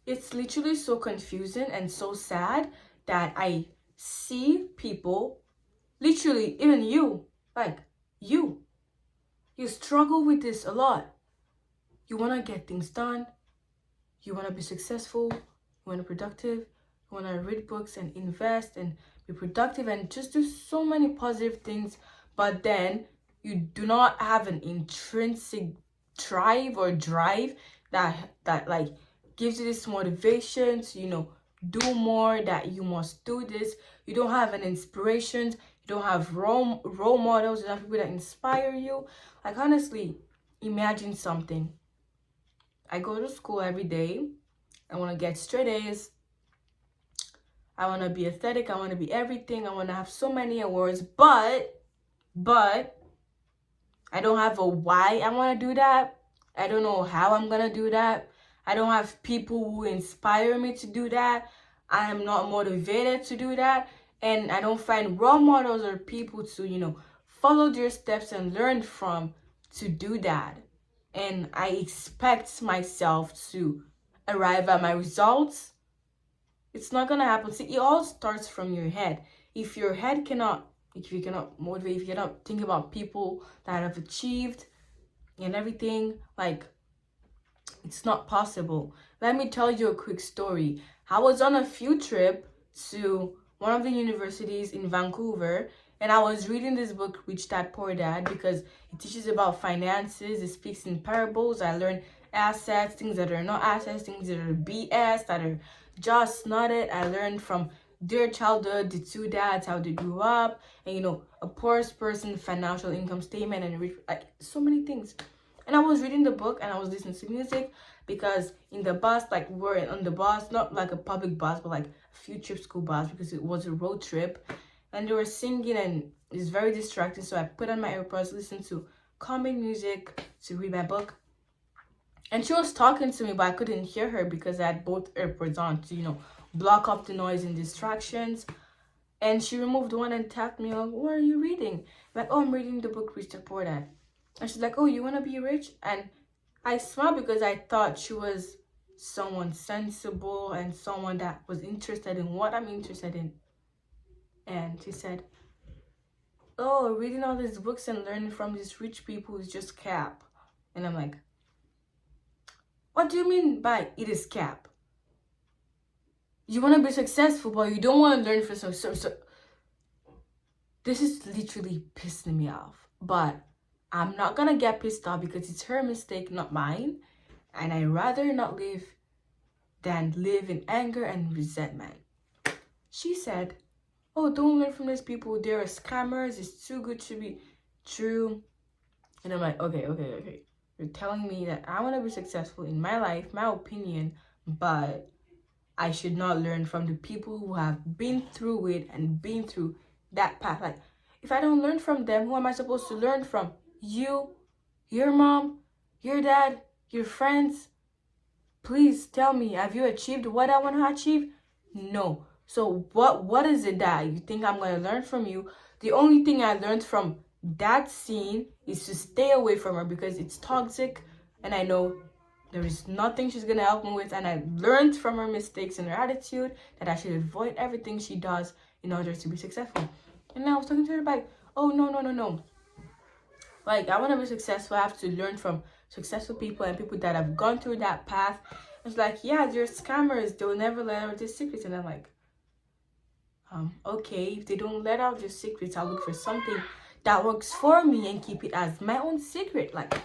It's literally so confusing and so sad that I see people, literally, even you, like you, you struggle with this a lot. You want to get things done, you want to be successful, you want to be productive, you want to read books and invest and be productive and just do so many positive things, but then you do not have an intrinsic drive that like gives you this motivation to do more, that you must do this. You don't have an inspiration, you don't have role models, you don't have people that inspire you. Like, honestly, imagine something. I go to school every day. I want to get straight A's. I want to be athletic. I want to be everything. I want to have so many awards. But I don't have a why I want to do that. I don't know how I'm going to do that. I don't have people who inspire me to do that. I am not motivated to do that. And I don't find role models or people to, follow their steps and learn from to do that. And I expect myself to arrive at my results. It's not gonna happen. See, it all starts from your head. If your head cannot, if you cannot motivate, if you're not thinking about people that have achieved and everything, like, it's not possible. Let me tell you a quick story. I was on a field trip to one of the universities in Vancouver, and I was reading this book, Rich Dad Poor Dad, because it teaches about finances. It speaks in parables. I learned assets, things that are not assets, things that are BS, that are just not it. I learned from their childhood, the two dads, how they grew up, and a poor person financial income statement, and like so many things. And I was reading the book and I was listening to music, because in the bus, like, we're on the bus, not like a public bus, but like a field trip school bus, because it was a road trip, and they were singing and it's very distracting. So I put on my AirPods, listened to calming music to read my book. And she was talking to me, but I couldn't hear her because I had both AirPods on to, block up the noise and distractions. And she removed one and tapped me, like, what are you reading? I'm like, oh, I'm reading the book Rich Dad Poor Dad. And she's like, oh, you want to be rich? And I smiled because I thought she was someone sensible and someone that was interested in what I'm interested in. And she said, oh, reading all these books and learning from these rich people is just cap. And I'm like, what do you mean by it is cap? You want to be successful, but you don't want to learn from so. This is literally pissing me off. But I'm not going to get pissed off because it's her mistake, not mine. And I'd rather not live than live in anger and resentment. She said, oh, don't learn from these people. They're scammers. It's too good to be true. And I'm like, okay. You're telling me that I want to be successful in my life, my opinion, but I should not learn from the people who have been through it and been through that path. Like, if I don't learn from them, who am I supposed to learn from? You, your mom, your dad, your friends? Please tell me, have you achieved what I want to achieve? No. So what is it that you think I'm going to learn from you? The only thing I learned from that scene is to stay away from her because it's toxic, and I know there is nothing she's going to help me with, and I learned from her mistakes and her attitude that I should avoid everything she does in order to be successful. And I was talking to her like, oh, no. Like, I want to be successful. I have to learn from successful people and people that have gone through that path. It's like, yeah, they're scammers. They'll never let out their secrets. And I'm like, okay, if they don't let out their secrets, I'll look for something that works for me and keep it as my own secret. Like,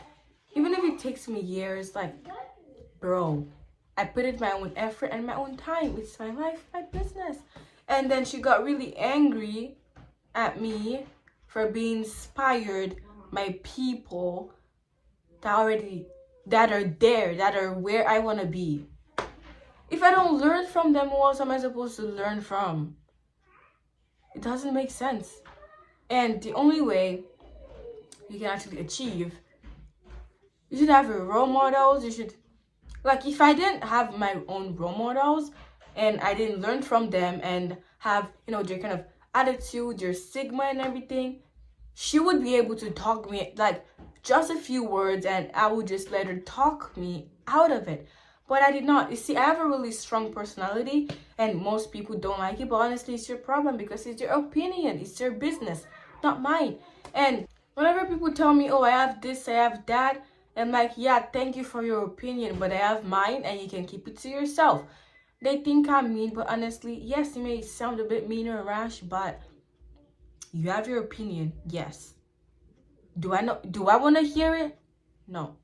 even if it takes me years, like, bro, I put in my own effort and my own time. It's my life, my business. And then she got really angry at me for being inspired by people that are there, that are where I want to be. If I don't learn from them, who else am I supposed to learn from? It doesn't make sense. And the only way you can actually achieve, you should have your role models. You should, like, if I didn't have my own role models and I didn't learn from them and have, their kind of attitude, their sigma and everything, she would be able to talk me, like, just a few words, and I would just let her talk me out of it. But I did not. You see, I have a really strong personality and most people don't like it, but honestly, it's your problem because it's your opinion. It's your business, not mine. And whenever people tell me, oh, I have this, I have that, I'm like, yeah, thank you for your opinion, but I have mine and you can keep it to yourself. They think I'm mean, but honestly, yes, it may sound a bit mean or rash, but you have your opinion, yes. Do I want to hear it? No.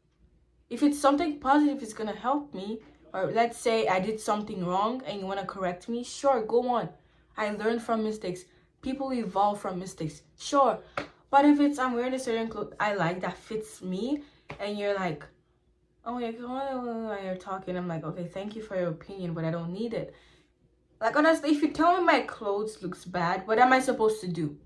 If it's something positive, it's gonna help me, or let's say I did something wrong and you want to correct me, sure, go on. I learned from mistakes. People evolve from mistakes, sure. But if it's I'm wearing a certain clothes I like that fits me and you're like, oh yeah, when you're talking, I'm like, okay, thank you for your opinion, but I don't need it. Like, honestly, if you tell me my clothes looks bad, what am I supposed to do?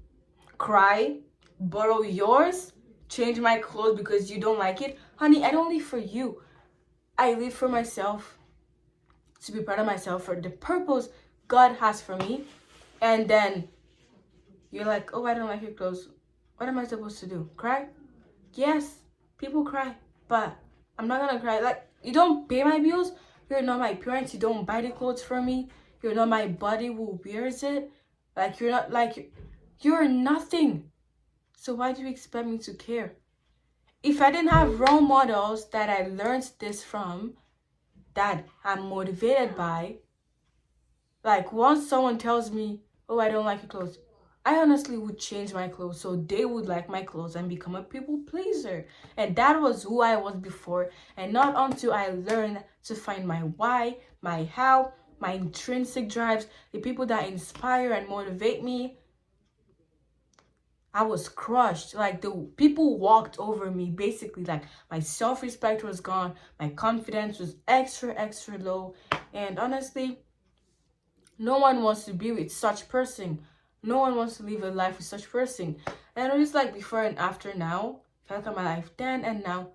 Cry? Borrow yours? Change my clothes because you don't like it? Honey, I don't live for you. I live for myself, to be proud of myself, for the purpose God has for me. And then you're like, oh, I don't like your clothes. What am I supposed to do? Cry? Yes, people cry, but I'm not gonna cry. Like, you don't pay my bills. You're not my parents. You don't buy the clothes for me. You're not my buddy who wears it. Like, you're not, like, you're nothing. So why do you expect me to care? If I didn't have role models that I learned this from, that I'm motivated by, like once someone tells me, oh, I don't like your clothes, I honestly would change my clothes so they would like my clothes and become a people pleaser. And that was who I was before. And not until I learned to find my why, my how, my intrinsic drives, the people that inspire and motivate me, I was crushed. Like, the people walked over me, basically. Like, my self-respect was gone. My confidence was extra low. And honestly, no one wants to be with such person. No one wants to live a life with such person. And it's like before and after now. If I look at my life then and now,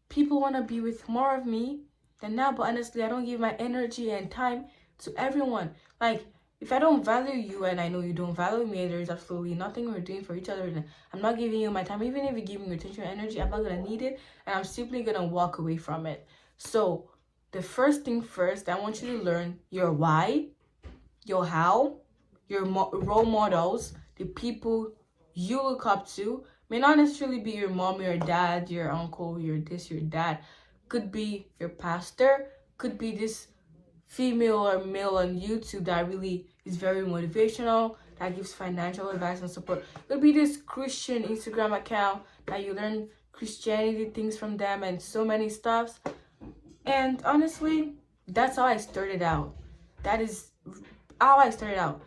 people want to be with more of me than now. But honestly, I don't give my energy and time to everyone. Like, if I don't value you and I know you don't value me, there's absolutely nothing we're doing for each other. And I'm not giving you my time. Even if you're giving me attention and energy, I'm not going to need it. And I'm simply going to walk away from it. So the first thing first, I want you to learn your why, your how, your role models, the people you look up to. May not necessarily be your mom, your dad, your uncle, your this, your that. Could be your pastor. Could be this female or male on YouTube that really is very motivational, that gives financial advice and support. Could be this Christian Instagram account that you learn Christianity things from them and so many stuffs. And honestly, that's how I started out. That is how I started out.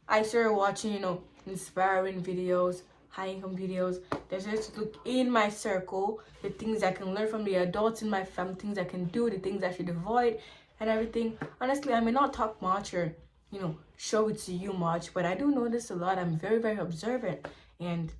I started watching, inspiring videos, high income videos. There's just to look in my circle, the things I can learn from the adults in my family, things I can do, the things I should avoid, and everything. Honestly, I may not talk much or, show it to you much, but I do notice a lot. I'm very, very observant. And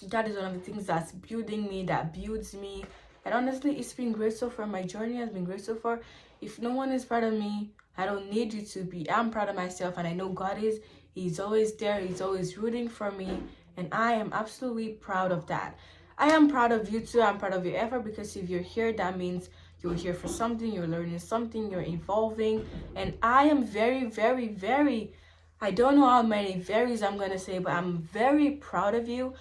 that is one of the things that's building me, that builds me. And honestly, it's been great so far. My journey has been great so far. If no one is proud of me, I don't need you to be. I'm proud of myself, and I know God is. He's always there. He's always rooting for me. And I am absolutely proud of that. I am proud of you too. I'm proud of your effort, because if you're here, that means you're here for something. You're learning something. You're evolving. And I am very, very, very, I don't know how many varies I'm going to say, but I'm very proud of you.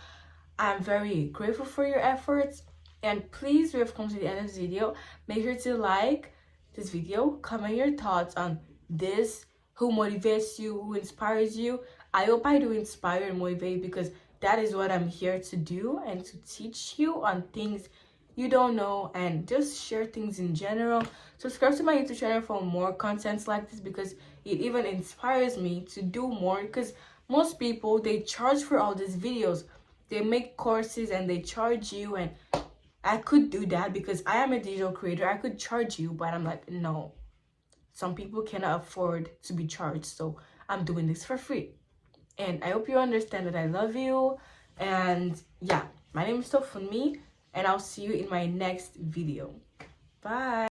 I'm very grateful for your efforts. And please, we have come to the end of this video. Make sure to like this video, comment your thoughts on this, who motivates you, who inspires you. I hope I do inspire and motivate, because that is what I'm here to do, and to teach you on things you don't know, and just share things in general. Subscribe to my YouTube channel for more contents like this, because it even inspires me to do more. Because most people, they charge for all these videos. They make courses and they charge you, and I could do that because I am a digital creator. I could charge you, but I'm like, no. Some people cannot afford to be charged, so I'm doing this for free. And I hope you understand that I love you. And yeah, my name is Fufil, and I'll see you in my next video. Bye.